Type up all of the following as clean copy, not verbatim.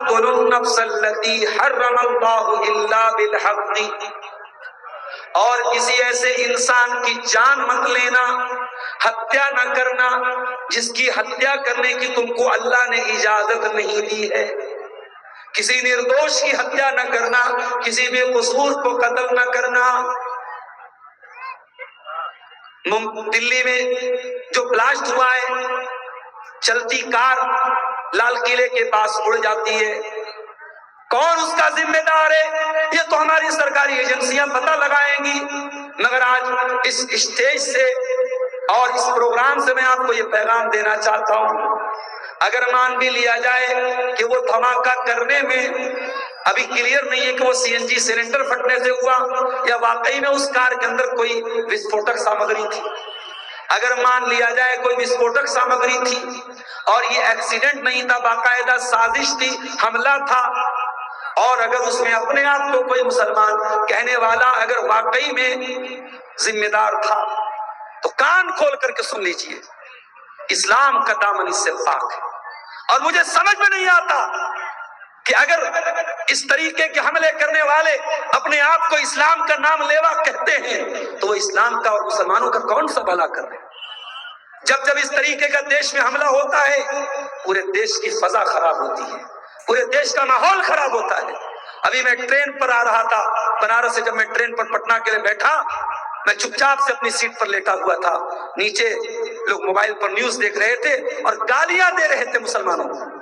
النفس التي حرم الله الا بالحق، اور کسی ایسے انسان کی جان مت لینا، ہتیا نہ کرنا جس کی ہتیا کرنے کی تم کو اللہ نے اجازت نہیں دی ہے، کسی نردوش کی ہتیا نہ کرنا، کسی بے قصور کو قتل نہ کرنا۔ دلی میں جو بلاسٹ ہوا ہے، چلتی کار لال قلعے کے پاس اڑ جاتی ہے، کون اس کا ذمہ دار ہے؟ یہ تو ہماری سرکاری ایجنسیاں پتہ لگائیں گی۔ مگر آج اس اسٹیج سے اور اس پروگرام سے میں آپ کو یہ پیغام دینا چاہتا ہوں، اگر مان بھی لیا جائے کہ وہ دھماکہ کرنے میں ابھی کلیئر نہیں ہے کہ وہ سی این جی سلنڈر پھٹنے سے ہوا یا واقعی میں اس کار کے اندر کوئی وسفوٹک سامگری تھی، اگر مان لیا جائے کوئی وسفوٹک سامگری تھی اور یہ ایکسیڈنٹ نہیں تھا، باقاعدہ سازش تھی، حملہ تھا، اور اگر اس میں اپنے آپ کو کوئی مسلمان کہنے والا اگر واقعی میں ذمہ دار تھا تو کان کھول کر کے سن لیجئے، اسلام کا دامن اس سے پاک ہے۔ اور مجھے سمجھ میں نہیں آتا کہ اگر اس طریقے کے حملے کرنے والے اپنے آپ کو اسلام کا نام لیوا کہتے ہیں تو وہ اسلام کا اور مسلمانوں کا کون سا بھلا کر رہے ہیں؟ جب اس طریقے کا دیش میں حملہ ہوتا ہے، پورے دیش کی فضا خراب ہوتی ہے، پورے دیش کا ماحول خراب ہوتا ہے۔ ابھی میں ٹرین پر آ رہا تھا بنارس سے، جب میں ٹرین پر پٹنہ کے لیے بیٹھا، میں چپ چاپ سے اپنی سیٹ پر لیٹا ہوا تھا، نیچے لوگ موبائل پر نیوز دیکھ رہے تھے اور گالیاں دے رہے تھے مسلمانوں کو۔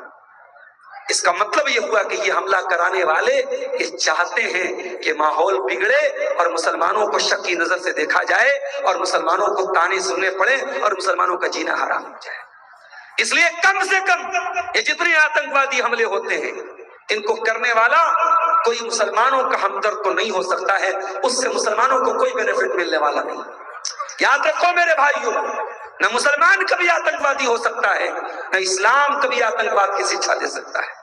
اس کا مطلب یہ ہوا کہ یہ حملہ کرانے والے یہ چاہتے ہیں کہ ماحول بگڑے اور مسلمانوں کو شک کی نظر سے دیکھا جائے اور مسلمانوں کو طعنے سننے پڑے اور مسلمانوں کا جینا حرام ہو جائے۔ اس لیے کم سے کم یہ جتنے آتنکوادی حملے ہوتے ہیں ان کو کرنے والا کوئی مسلمانوں کا ہمدرد تو نہیں ہو سکتا ہے، اس سے مسلمانوں کو کوئی بینیفٹ ملنے والا نہیں۔ یاد رکھو میرے بھائیوں، نہ مسلمان کبھی آتنکوادی ہو سکتا ہے، نہ اسلام کبھی آتنکواد کی شکشا دے سکتا ہے۔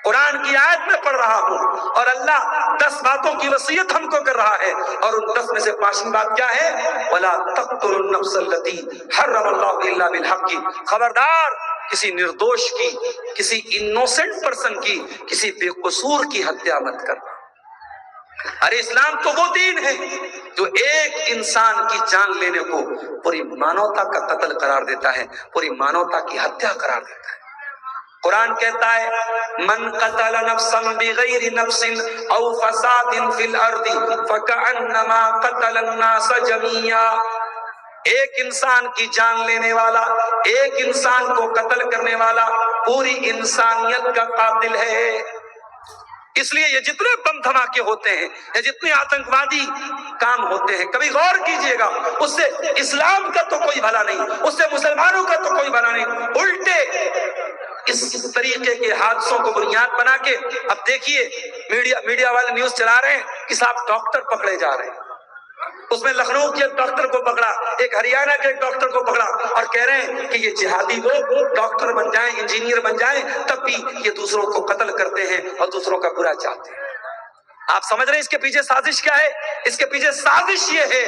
قرآن کی آیت میں پڑھ رہا ہوں اور اللہ 10 باتوں کی وصیت ہم کو کر رہا ہے، اور ان 10 میں سے 5ویں بات کیا ہے؟ وَلَا تَقْتُلُوا النَّفْسَ الَّتِي حَرَّمَ اللَّهُ إِلَّا بِالْحَقِّ، خبردار کسی نردوش کی، کسی انوسنٹ پرسن کی، کسی بے قصور کی ہتیا مت کرنا۔ ارے اسلام تو وہ دین ہے جو ایک انسان کی جان لینے کو پوری مانوتا کا قتل قرار دیتا ہے، پوری مانوتا کی ہتیا قرار دیتا ہے۔ قرآن کہتا ہے من قتل نفسا بغیر نفس او فساد فی الارض فکأنما قتل الناس جميعا، ایک انسان کی جان لینے والا، ایک انسان کو قتل کرنے والا پوری انسانیت کا قاتل ہے۔ اس لیے یہ جتنے بم دھماکے ہوتے ہیں یا جتنے آتنکوادی کام ہوتے ہیں، کبھی غور کیجئے گا، اس سے اسلام کا تو کوئی بھلا نہیں، اس سے مسلمانوں کا تو کوئی بھلا نہیں، الٹے اس طریقے کے حادثوں کو بنیاد بنا کے اب دیکھیے میڈیا والے نیوز چلا رہے ہیں کہ صاحب ڈاکٹر پکڑے جا رہے ہیں، اس میں لکھنؤ کے ایک ڈاکٹر کو پکڑا، ایک ہریانہ کے ایک ڈاکٹر کو پکڑا، اور کہہ رہے ہیں کہ یہ جہادی لوگ ڈاکٹر بن جائیں، انجینئر بن جائیں، تب بھی یہ دوسروں کو قتل کرتے ہیں اور دوسروں کا برا چاہتے ہیں۔ آپ سمجھ رہے ہیں اس کے پیچھے سازش کیا ہے؟ اس کے پیچھے سازش یہ ہے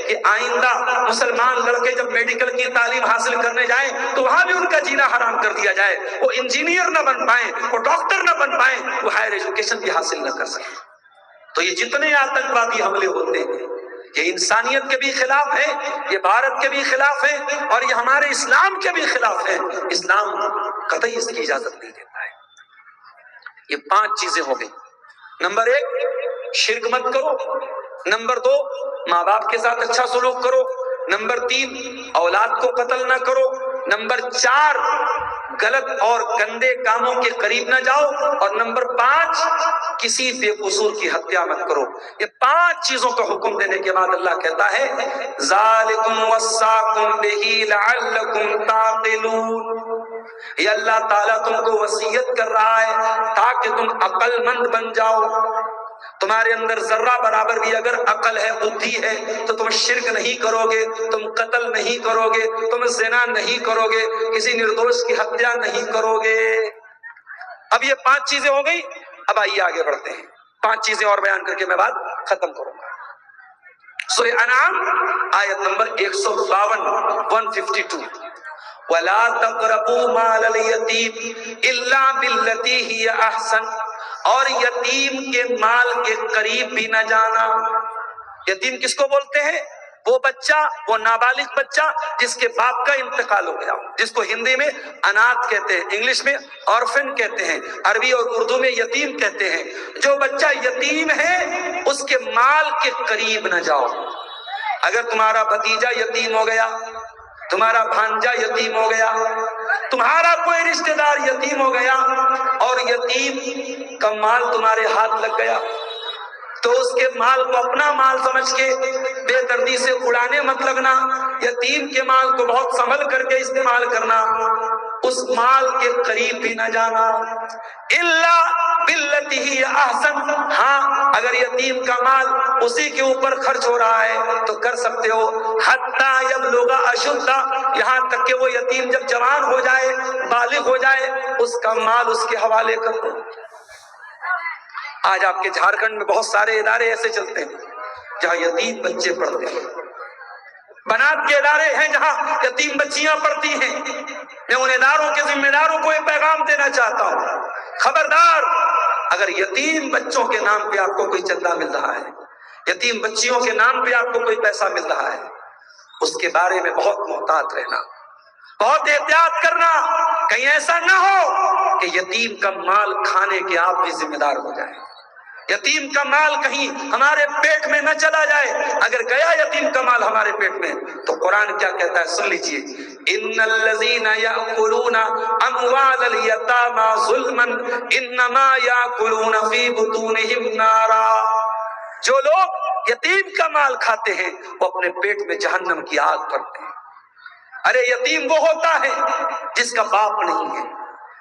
کہ آئندہ مسلمان لڑکے جب میڈیکل کی تعلیم حاصل کرنے جائیں تو وہاں بھی ان کا جینا حرام کر دیا جائے، وہ انجینئر نہ بن پائیں، وہ ڈاکٹر نہ بن پائیں، وہ ہائر ایجوکیشن بھی حاصل نہ کر سکیں۔ تو یہ جتنے آتنکوادی حملے ہوتے ہیں یہ انسانیت کے بھی خلاف ہے، یہ بھارت کے بھی خلاف ہے، اور یہ ہمارے اسلام کے بھی خلاف ہے۔ اسلام قطعی اس کی اجازت نہیں دیتا ہے۔ یہ 5 چیزیں ہو گئی۔ نمبر 1 شرک مت کرو، نمبر 2 ماں باپ کے ساتھ اچھا سلوک کرو، نمبر 3 اولاد کو قتل نہ کرو، نمبر 4 غلط اور گندے کاموں کے قریب نہ جاؤ، اور نمبر 5 کسی بے قصور کی ہتیا مت کرو۔ یہ 5 چیزوں کا حکم دینے کے بعد اللہ کہتا ہے ذالکم وصاکم بہ لعلکم تعقلون، یہ اللہ تعالیٰ تم کو وصیت کر رہا ہے تاکہ تم عقل مند بن جاؤ۔ تمہارے اندر ذرہ برابر بھی اگر عقل ہے، بدھی ہے، تو تم شرک نہیں کرو گے، تم قتل نہیں کرو گے، تم زنا نہیں کرو گے، کسی نردوش کی ہتیا نہیں کرو گے۔ اب یہ 5 چیزیں ہو گئی، اب آئیے آگے بڑھتے ہیں، 5 چیزیں اور بیان کر کے میں بات ختم کروں گا۔ سورہ انعام آیت نمبر 152 152 وَلَا تَقْرَبُوا مَالَ الْيَتِيمِ إِلَّا بِالَّتِي هِيَ أَحْسَنُ، اور یتیم کے مال کے قریب بھی نہ جانا۔ یتیم کس کو بولتے ہیں؟ وہ بچہ، وہ نابالغ بچہ جس کے باپ کا انتقال ہو گیا، جس کو ہندی میں اناتھ کہتے ہیں، انگلش میں آرفن کہتے ہیں، عربی اور اردو میں یتیم کہتے ہیں۔ جو بچہ یتیم ہے اس کے مال کے قریب نہ جاؤ۔ اگر تمہارا بھتیجا یتیم ہو گیا، تمہارا بھانجا یتیم ہو گیا، تمہارا کوئی رشتہ دار یتیم ہو گیا اور یتیم کا مال تمہارے ہاتھ لگ گیا، تو اس کے مال کو اپنا مال سمجھ کے بے دردی سے اڑانے مت لگنا، یتیم کے مال کو بہت سنبھل کر کے استعمال کرنا، اس مال کے قریب بھی نہ جانا۔ الا باللتی ہی احسن، ہاں اگر یتیم کا مال اسی کے اوپر خرچ ہو رہا ہے تو کر سکتے ہو، حتی یبلغ اشدہ، یہاں تک کہ وہ یتیم جب جوان ہو جائے، بالغ ہو جائے، اس کا مال اس کے حوالے کر دو۔ آج آپ کے جھارکھنڈ میں بہت سارے ادارے ایسے چلتے ہیں جہاں یتیم بچے پڑھتے ہیں، بنات کے ادارے ہیں جہاں یتیم بچیاں پڑھتی ہیں۔ میں ان اداروں کے ذمہ داروں کو یہ پیغام دینا چاہتا ہوں، خبردار، اگر یتیم بچوں کے نام پہ آپ کو کوئی چندہ مل رہا ہے، یتیم بچیوں کے نام پہ آپ کو کوئی پیسہ مل رہا ہے، اس کے بارے میں بہت محتاط رہنا، بہت احتیاط کرنا، کہیں ایسا نہ ہو کہ یتیم کا مال کھانے کے آپ بھی ذمہ دار ہو جائیں، یتیم کا مال کہیں ہمارے پیٹ میں نہ چلا جائے۔ اگر گیا یتیم کا مال ہمارے پیٹ میں تو قرآن کیا کہتا ہے سن لیجئے، ان الذین یأکلون اموال الیتامی ظلما انما یأکلون فی بطونہم نارا، جو لوگ یتیم کا مال کھاتے ہیں وہ اپنے پیٹ میں جہنم کی آگ بھرتے ہیں۔ ارے یتیم وہ ہوتا ہے جس کا باپ نہیں ہے،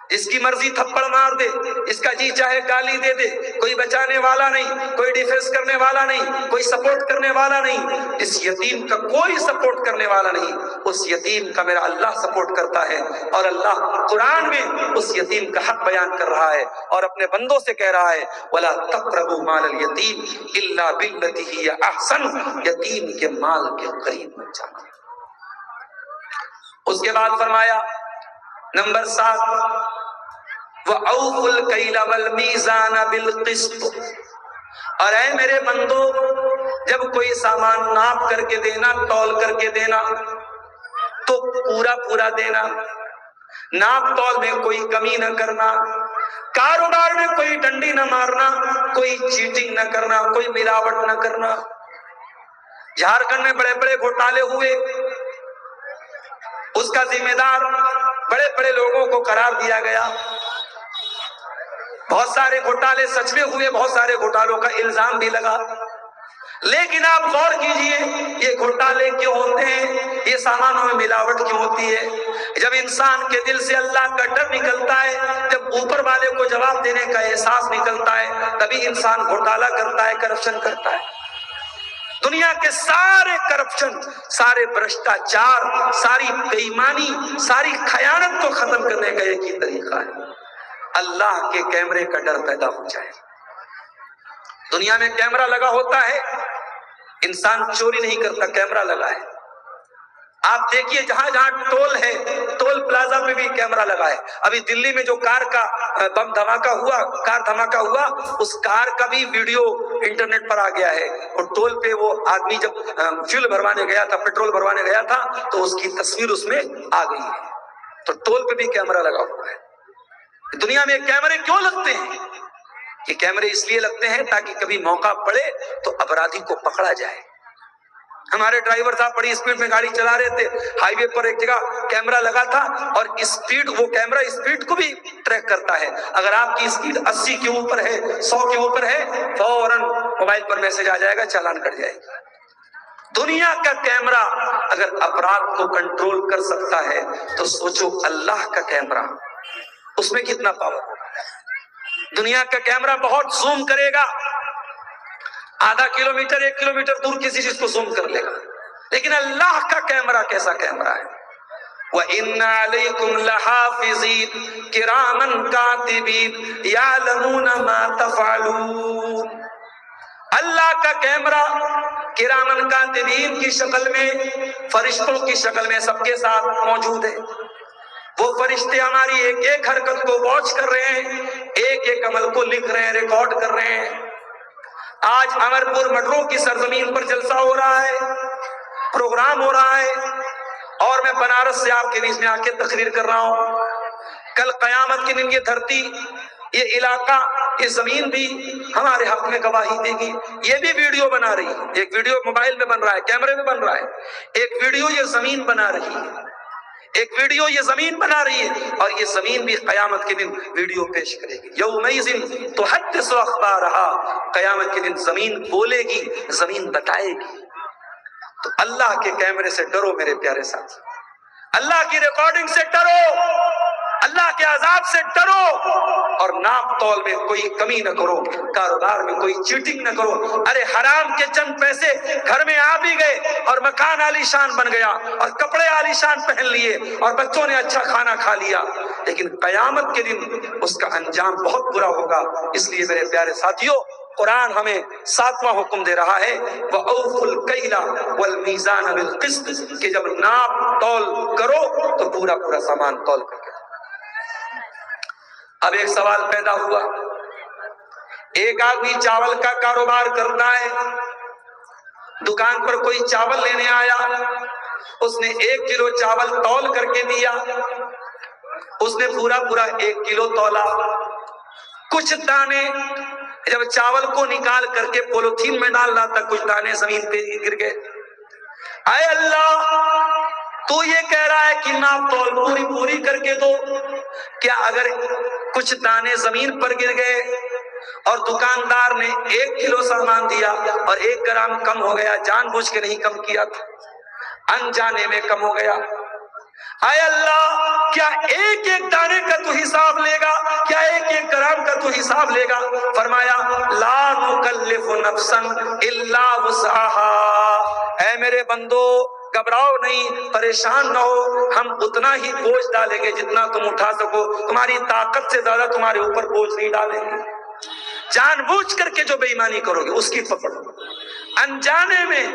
جس کی مرضی تھپڑ مار دے، اس کا جی چاہے گالی دے دے، کوئی بچانے والا نہیں، کوئی ڈیفینس کرنے والا نہیں، کوئی سپورٹ کرنے والا نہیں، اس یتیم کا کوئی سپورٹ کرنے والا نہیں، اس یتیم کا میرا اللہ سپورٹ کرتا ہے، اور اللہ قرآن میں اس یتیم کا حق بیان کر رہا ہے اور اپنے بندوں سے کہہ رہا ہے وَلَا تَقْرَبُوا مَالَ الْيَتِيمِ إِلَّا بِالَّتِي هِيَ أَحْسَنُ، یتیم کے مال کے قریب مت جانا۔ اس کے بعد فرمایا نمبر 7 وَأَوْفُوا الْكَيْلَ وَالْمِيزَانَ بِالْقِسْطِ، اور اے میرے بندو جب کوئی سامان ناپ کر کے دینا، تول کر کے دینا تو پورا پورا دینا، ناپ تول میں کوئی کمی نہ کرنا، کاروبار میں کوئی ڈنڈی نہ مارنا، کوئی چیٹنگ نہ کرنا، کوئی ملاوٹ نہ کرنا۔ جھارکھنڈ میں بڑے بڑے گھوٹالے ہوئے، اس کا ذمہ دار بڑے بڑے لوگوں کو قرار دیا گیا، بہت سارے گھوٹالے سچ میں ہوئے، بہت سارے گھوٹالوں کا الزام بھی لگا، لیکن آپ غور کیجئے یہ گھوٹالے کیوں ہوتے ہیں، یہ سامانوں میں ملاوٹ کیوں ہوتی ہے؟ جب انسان کے دل سے اللہ کا ڈر نکلتا ہے، جب اوپر والے کو جواب دینے کا احساس نکلتا ہے، تبھی انسان گھوٹالہ کرتا ہے، کرپشن کرتا ہے۔ دنیا کے سارے کرپشن، سارے بھرشٹاچار، ساری بے ایمانی، ساری خیانت کو ختم کرنے کا ایک ہی طریقہ ہے، اللہ کے کیمرے کا ڈر پیدا ہو جائے۔ دنیا میں کیمرہ لگا ہوتا ہے، انسان چوری نہیں کرتا، کیمرہ لگا ہے۔ آپ دیکھیے جہاں جہاں ٹول ہے، ٹول پلازا پہ بھی کیمرہ لگا ہے۔ ابھی دلی میں جو کار کا بم دھماکہ ہوا، کار دھماکہ ہوا، اس کار کا بھی ویڈیو انٹرنیٹ پر آ گیا ہے، اور ٹول پہ وہ آدمی جب فیول بھروانے گیا تھا، پیٹرول بھروانے گیا تھا، تو اس کی تصویر اس میں آ گئی ہے۔ تو ٹول پہ بھی کیمرہ لگا ہوا ہے۔ دنیا میں کیمرے کیوں لگتے ہیں؟ یہ کیمرے اس لیے لگتے ہیں تاکہ کبھی موقع پڑے تو اپرادھی کو پکڑا جائے۔ ہمارے ڈرائیور صاحب بڑی اسپیڈ میں گاڑی چلا رہے تھے، ہائی وے پر ایک جگہ کیمرہ لگا تھا، اور اسپیڈ، وہ کیمرہ اسپیڈ کو بھی ٹریک کرتا ہے۔ اگر آپ کی اسپیڈ 80 کے اوپر ہے، 100 کے اوپر ہے، فوراً موبائل پر میسج آ جائے گا، چالان کٹ جائے گا۔ دنیا کا کیمرہ اگر اپرادھ کو کنٹرول کر سکتا ہے تو سوچو اللہ کا کیمرہ، اس میں کتنا پاور ہوگا۔ دنیا کا کیمرہ بہت زوم کرے گا، آدھا کلومیٹر 1 کلومیٹر دور کسی چیز کو زوم کر لے گا، لیکن اللہ کا کیمرہ کیسا کیمرہ ہے؟ وَإِنَّ عَلَيْكُمْ لَحَافِظِينَ كِرَامًا كَاتِبِينَ يَعْلَمُونَ مَا تَفْعَلُونَ۔ اللہ کا کیمرہ کرامن کاتبین کی شکل میں، فرشتوں کی شکل میں سب کے ساتھ موجود ہے۔ وہ فرشتے ہماری ایک ایک حرکت کو واچ کر رہے ہیں، ایک ایک عمل کو لکھ رہے ہیں، ریکارڈ کر رہے ہیں۔ آج امر پور مٹرو کی سرزمین پر جلسہ ہو رہا ہے، پروگرام ہو رہا ہے، اور میں بنارس سے آپ کے بیچ میں آ کے تقریر کر رہا ہوں۔ کل قیامت کے دن یہ دھرتی، یہ علاقہ، یہ زمین بھی ہمارے حق میں گواہی دے گی۔ یہ بھی ویڈیو بنا رہی ہے، ایک ویڈیو موبائل میں بن رہا ہے، کیمرے میں بن رہا ہے، ایک ویڈیو یہ زمین بنا رہی ہے، ایک ویڈیو یہ زمین بنا رہی ہے، اور یہ زمین بھی قیامت کے دن ویڈیو پیش کرے گی۔ یومئذ تحدث اخبارہا، قیامت کے دن زمین بولے گی، زمین بتائے گی۔ تو اللہ کے کیمرے سے ڈرو میرے پیارے ساتھی، اللہ کی ریکارڈنگ سے ڈرو، اللہ کے عذاب سے ڈرو، اور ناپ تول میں کوئی کمی نہ کرو، کاروبار میں کوئی چیٹنگ نہ کرو۔ ارے حرام کے چند پیسے گھر میں آ بھی گئے اور مکان عالی شان بن گیا اور کپڑے عالی شان پہن لیے اور بچوں نے اچھا کھانا کھا لیا، لیکن قیامت کے دن اس کا انجام بہت برا ہوگا۔ اس لیے میرے پیارے ساتھیوں، قرآن ہمیں 7واں حکم دے رہا ہے وَأَوْفُوا الْكَيْلَ وَالْمِيزَانَ بِالْقِسْطِ، کہ جب ناپ تول کرو تو پورا پورا سامان تول کر کے۔ اب ایک سوال پیدا ہوا، ایک آدمی چاول کا کاروبار کرتا ہے، دکان پر کوئی چاول لینے آیا، اس نے 1 کلو چاول تول کر کے دیا، اس نے پورا پورا 1 کلو تولا۔ کچھ دانے جب چاول کو نکال کر کے پولیتھین میں ڈال رہا تھا، کچھ دانے زمین پہ گر گئے۔ اے اللہ، تو یہ کہہ رہا ہے کہ ناپ تول پوری پوری کر کے دو، کیا اگر کچھ دانے زمین پر گر گئے اور دکاندار نے 1 کلو سامان دیا اور 1 گرام کم ہو گیا، جان بوجھ کے نہیں کم کیا تھا، انجانے میں کم ہو گیا، اے اللہ کیا ایک ایک دانے کا تو حساب لے گا؟ کیا ایک ایک گرام کا تو حساب لے گا؟ فرمایا لا نکلف نفسا الا وسعها، اے میرے بندو گھبراؤ نہیں، پریشان نہ ہو، ہم اتنا ہی بوجھ ڈالیں گے جتنا تم اٹھا سکو، تمہاری طاقت سے زیادہ تمہارے اوپر بوجھ نہیں ڈالیں گے۔ جان بوجھ کر کے جو بے ایمانی کرو گے اس کی پکڑ، انجانے میں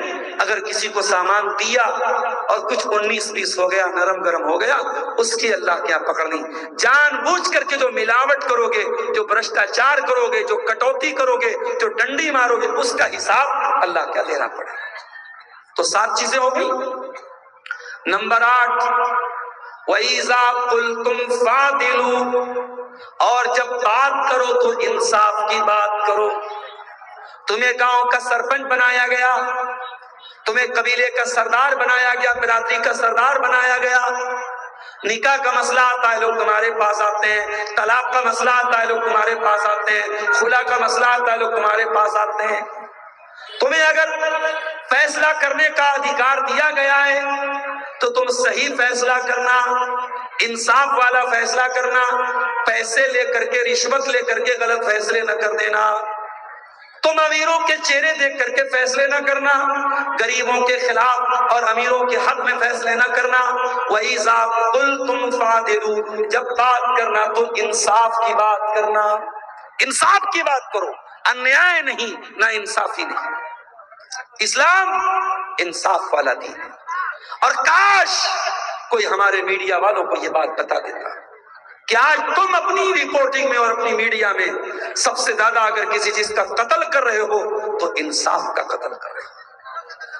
اگر کسی کو سامان دیا اور کچھ 19-20 ہو گیا، نرم گرم ہو گیا، اس کی اللہ کیا پکڑ نہیں۔ جان بوجھ کر کے جو ملاوٹ کرو گے، جو بھرشٹاچار کرو گے، جو کٹوتی کرو گے، جو ڈنڈی مارو گے، اس کا حساب اللہ کیا دینا پڑے گا۔ تو 7 چیزیں ہو گئی۔ نمبر 8 وَإِذَا قُلْتُمْ فَعْدِلُوا، اور جب بات کرو تو انصاف کی بات کرو۔ تمہیں گاؤں کا سرپنچ بنایا گیا، تمہیں قبیلے کا سردار بنایا گیا، برادری کا سردار بنایا گیا، نکاح کا مسئلہ آتا ہے لوگ تمہارے پاس آتے ہیں، طلاق کا مسئلہ آتا ہے لوگ تمہارے پاس آتے ہیں، خلا کا مسئلہ آتا ہے لوگ تمہارے پاس آتے ہیں۔ تمہیں اگر فیصلہ کرنے کا ادھیکار دیا گیا ہے تو تم صحیح فیصلہ کرنا، انصاف والا فیصلہ کرنا، پیسے لے کر کے، رشوت لے کر کے غلط فیصلے نہ کر دینا۔ تم امیروں کے چہرے دیکھ کر کے فیصلے نہ کرنا، غریبوں کے خلاف اور امیروں کے حق میں فیصلے نہ کرنا۔ وَإِذَا قُلْتُمْ فَعْدِلُوا، جب بات کرنا تو انصاف کی بات کرنا، انصاف کی بات کرو، انیائے نہیں، نہ انصافی نہیں۔ اسلام انصاف والا دین ہے، اور کاش کوئی ہمارے میڈیا والوں کو یہ بات بتا دیتا کہ آج تم اپنی رپورٹنگ میں اور اپنی میڈیا میں سب سے زیادہ اگر کسی چیز کا قتل کر رہے ہو تو انصاف کا قتل کر رہے ہو۔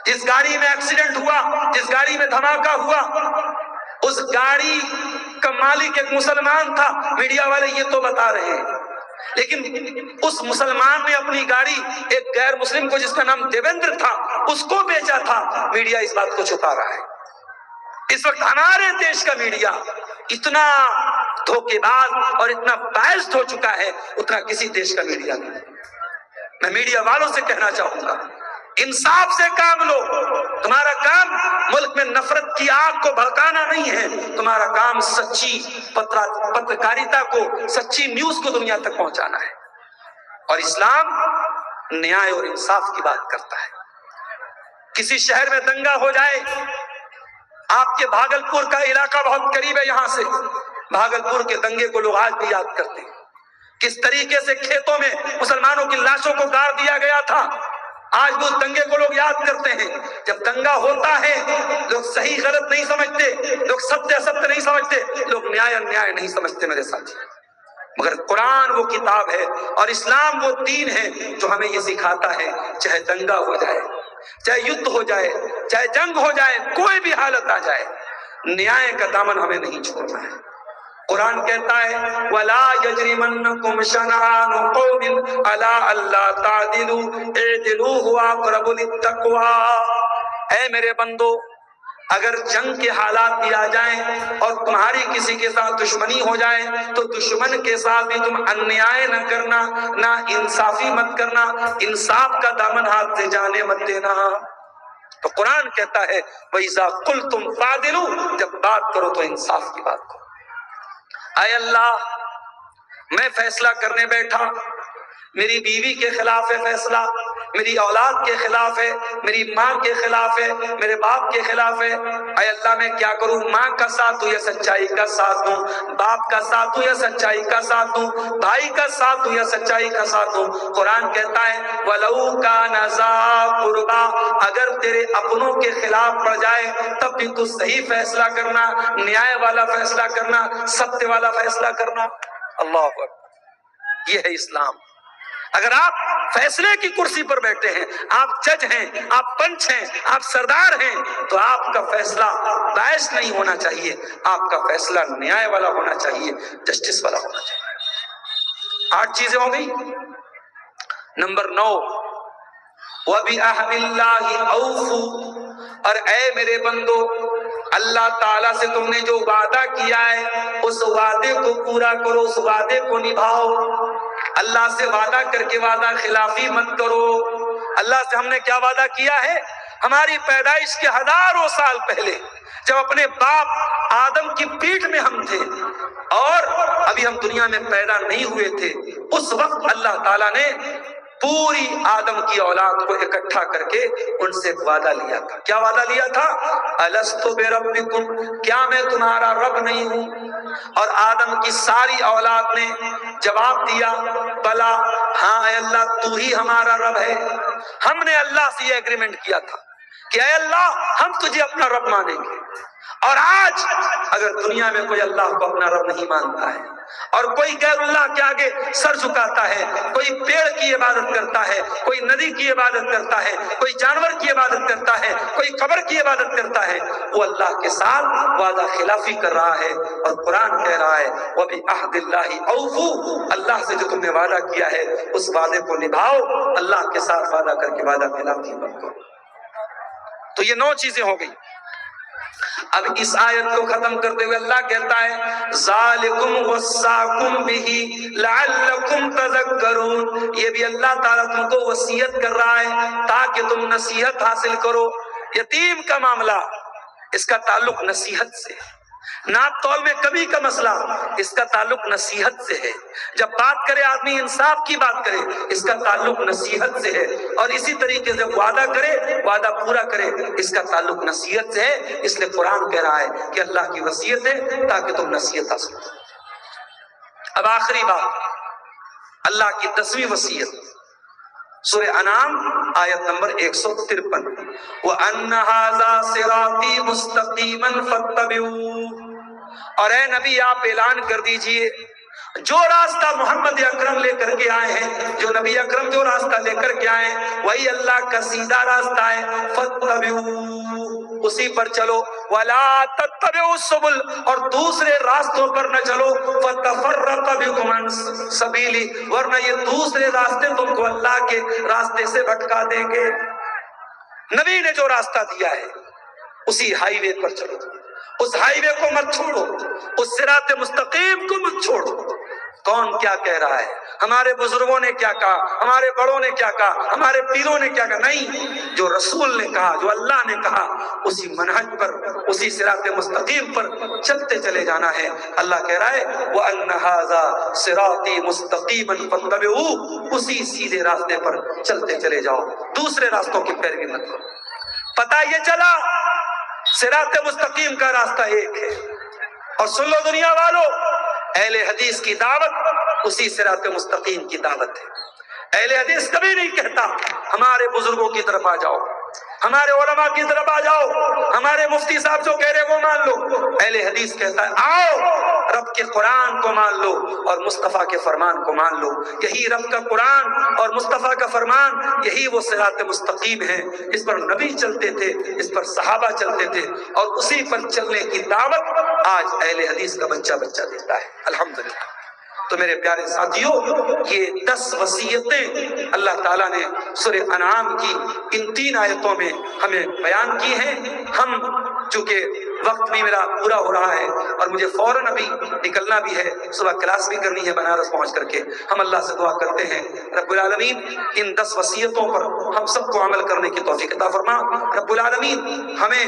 جس گاڑی میں ایکسیڈنٹ ہوا، جس گاڑی میں دھماکہ ہوا، اس گاڑی کا مالک ایک مسلمان تھا، میڈیا والے یہ تو بتا رہے ہیں، لیکن اس مسلمان نے اپنی گاڑی ایک غیر مسلم کو جس کا نام دیویندر تھا اس کو بیچا تھا۔ میڈیا اس بات کو چھپا رہا ہے۔ اس وقت ہمارے دیش کا میڈیا اتنا دھوکے باز اور اتنا بائسڈ ہو چکا ہے، اتنا کسی دیش کا میڈیا نہیں۔ میں میڈیا والوں سے کہنا چاہوں گا انصاف سے کام لو۔ تمہارا کام ملک میں نفرت کی آگ کو بھڑکانا نہیں ہے، تمہارا کام سچی پترکاریتا کو، سچی نیوز کو دنیا تک پہنچانا ہے۔ اور اسلام نیائے اور انصاف کی بات کرتا ہے۔ کسی شہر میں دنگا ہو جائے، آپ کے بھاگلپور کا علاقہ بہت قریب ہے یہاں سے، بھاگلپور کے دنگے کو لوگ آج بھی یاد کرتے ہیں، کس طریقے سے کھیتوں میں مسلمانوں کی لاشوں کو گاڑ دیا گیا تھا، آج وہ دنگے کو لوگ یاد کرتے ہیں، جب دنگا ہوتا ہے لوگ صحیح غلط نہیں سمجھتے، لوگ ستیہ ستیہ نہیں سمجھتے، لوگ نیائے انیائے نہیں سمجھتے میرے ساتھی۔ مگر قرآن وہ کتاب ہے اور اسلام وہ دین ہے جو ہمیں یہ سکھاتا ہے، چاہے دنگا ہو جائے، چاہے یدھ ہو جائے، چاہے جنگ ہو جائے، کوئی بھی حالت آ جائے، نیائے کا دامن ہمیں نہیں چھوڑنا ہے۔ قرآن کہتا ہے وَلَا يَجْرِمَنَّكُمْ شَنَآنُ قَوْمٍ عَلَىٰ أَلَّا تَعْدِلُوا اعْدِلُوا هُوَ أَقْرَبُ لِلتَّقْوَىٰ۔ اے میرے بندو، اگر جنگ کے حالات بھی آ جائیں اور تمہاری کسی کے ساتھ دشمنی ہو جائے تو دشمن کے ساتھ بھی تم انیائے نہ کرنا، نہ انصافی مت کرنا، انصاف کا دامن ہاتھ سے جانے مت دینا۔ تو قرآن کہتا ہے وَإِذَا قُلْتُمْ فَاعْدِلُوا، جب بات کرو تو انصاف کی بات کرو۔ اے اللہ، میں فیصلہ کرنے بیٹھا، میری بیوی کے خلاف ہے فیصلہ، میری اولاد کے خلاف ہے، میری ماں کے خلاف ہے، میرے باپ کے خلاف ہے، اے اللہ میں کیا کروں؟ ماں کا ساتھ دوں یا سچائی کا ساتھ دوں؟ باپ کا ساتھ دوں یا سچائی کا ساتھ دوں؟ بھائی کا ساتھ دوں یا سچائی کا ساتھ دوں؟ قرآن کہتا ہے وَلَوْ كَانَ ذَا قُرْبَىٰ، اگر تیرے اپنوں کے خلاف پڑ جائے تب بھی تو صحیح فیصلہ کرنا، نیائے والا فیصلہ کرنا، ستیہ والا فیصلہ کرنا۔ اللہ اکبر، یہ ہے اسلام۔ اگر آپ فیصلے کی کرسی پر بیٹھے ہیں، آپ جج ہیں، آپ پنچ ہیں، آپ سردار ہیں، تو آپ کا فیصلہ باعث نہیں ہونا چاہیے، آپ کا فیصلہ نیائے والا ہونا چاہیے، جسٹس والا ہونا چاہیے۔ 8 چیزیں ہو گئی۔ نمبر 9 وَبِعَهْدِ اللَّهِ أَوْفُوا، اور اے میرے بندو، اللہ تعالیٰ سے تم نے جو وعدہ کیا ہے اس وعدے کو پورا کرو، اس وعدے کو نبھاؤ۔ اللہ سے وعدہ کر کے وعدہ خلافی مت کرو۔ اللہ سے ہم نے کیا وعدہ کیا ہے؟ ہماری پیدائش کے ہزاروں سال پہلے جب اپنے باپ آدم کی پیٹھ میں ہم تھے اور ابھی ہم دنیا میں پیدا نہیں ہوئے تھے، اس وقت اللہ تعالیٰ نے پوری آدم کی اولاد کو اکٹھا کر کے ان سے ایک وعدہ لیا تھا۔ کیا وعدہ لیا تھا؟ الستُ بربکم، کیا میں تمہارا رب نہیں ہوں؟ اور آدم کی ساری اولاد نے جواب دیا بلا، ہاں اے اللہ تو ہی ہمارا رب ہے۔ ہم نے اللہ سے یہ ایگریمنٹ کیا تھا کہ اے اللہ ہم تجھے اپنا رب مانیں گے۔ اور آج اگر دنیا میں کوئی اللہ کو اپنا رب نہیں مانتا ہے اور کوئی غیر اللہ کے آگے سر جھکاتا ہے، کوئی پیڑ کی عبادت کرتا ہے، کوئی ندی کی عبادت کرتا ہے، کوئی جانور کی عبادت کرتا ہے، کوئی قبر کی عبادت کرتا ہے، وہ اللہ کے ساتھ وعدہ خلافی کر رہا ہے۔ اور قرآن کہہ رہا ہے وَبِعَهْدِ اللَّهِ أَوْفُوا، اللہ سے جو تم نے وعدہ کیا ہے اس وعدے کو نبھاؤ، اللہ کے ساتھ وعدہ کر کے وعدہ خلافی مت کرو۔ تو یہ 9 چیزیں ہو گئی۔ اب اس آیت کو ختم کرتے ہوئے اللہ کہتا ہے ذالکم وصاکم بہ لعلکم تذکرون، یہ بھی اللہ تعالیٰ تم کو وصیت کر رہا ہے تاکہ تم نصیحت حاصل کرو۔ یتیم کا معاملہ، اس کا تعلق نصیحت سے ہے۔ ناپ تول میں کمی کا مسئلہ، اس کا تعلق نصیحت سے ہے۔ جب بات کرے آدمی انصاف کی بات کرے، اس کا تعلق نصیحت سے ہے۔ اور اسی طریقے سے وعدہ کرے، وعدہ پورا کرے، اس کا تعلق نصیحت سے ہے۔ اس لیے قرآن کہہ رہا ہے کہ اللہ کی وصیت ہے تاکہ تم نصیحت حاصل کرو۔ اب آخری بات، اللہ کی 10ویں وصیت، سورہ انعام آیت نمبر 153 وَأَنَّ هَذَا صِرَاطِي مُسْتَقِيمًا فَاتَّبِعُوهُ، اور اے نبی آپ اعلان کر دیجئے جو راستہ محمد اکرم لے کر کے آئے ہیں، جو نبی اکرم جو راستہ لے کر کے آئے ہیں وہی اللہ کا سیدھا راستہ ہے، فَاتَّبِعُوهُ، اسی پر چلو، وَلَا تَتَّبِعُوا السُّبُلَ، اور دوسرے راستوں پر نہ چلو، فَتَفَرَّقَ بِكُمْ عَنْ سَبِيلِهِ، ورنہ یہ دوسرے راستے تم کو اللہ کے راستے سے بھٹکا دیں گے۔ نبی نے جو راستہ دیا ہے اسی ہائی وے پر چلو، اس ہائی وے کو مت چھوڑو، اس صراط مستقیم کو مت چھوڑو۔ کون کیا کہہ رہا ہے؟ ہمارے بزرگوں نے کیا کہا، ہمارے بڑوں نے کیا کہا، ہمارے پیروں نے کیا کہا؟ نہیں، جو رسول نے کہا، جو اللہ نے کہا، اسی منہج پر، اسی صراط مستقیم پر چلتے چلے جانا ہے۔ اللہ کہہ رہا ہے وَأَنَّ هَذَا صِرَاطِي مُسْتَقِيمًا فَاتَّبِعُوهُ، اسی سیدھے راستے پر چلتے چلے جاؤ، دوسرے راستوں کی پیروی مت کرو۔ پتہ یہ چلا صراط مستقیم کا راستہ ایک ہے۔ اور سن لو دنیا والو، اہل حدیث کی دعوت اسی صراط مستقیم کی دعوت ہے۔ اہل حدیث کبھی نہیں کہتا ہمارے بزرگوں کی طرف آ جاؤ، ہمارے علماء کی طرف آ جاؤ، ہمارے مفتی صاحب جو کہہ رہے وہ مان لو۔ اہل حدیث کہتا ہے آؤ رب کے قرآن کو مان لو اور مصطفیٰ کے فرمان کو مان لو۔ یہی رب کا قرآن اور مصطفیٰ کا فرمان، یہی وہ صراط مستقیم ہے، اس پر نبی چلتے تھے، اس پر صحابہ چلتے تھے، اور اسی پر چلنے کی دعوت آج اہل حدیث کا بچہ بچہ دیتا ہے، الحمدللہ۔ تو میرے پیارے ساتھیوں، یہ 10 وصیتیں اللہ تعالیٰ نے سورہ انعام کی ان 3 آیتوں میں ہمیں بیان کی ہیں۔ ہم چونکہ وقت بھی میرا پورا ہو رہا ہے اور مجھے فوراً ابھی نکلنا بھی ہے، صبح کلاس بھی کرنی ہے بنارس پہنچ کر کے، ہم اللہ سے دعا کرتے ہیں رب العالمین ان 10 وصیتوں پر ہم سب کو عمل کرنے کی توفیق عطا فرما۔ رب العالمین ہمیں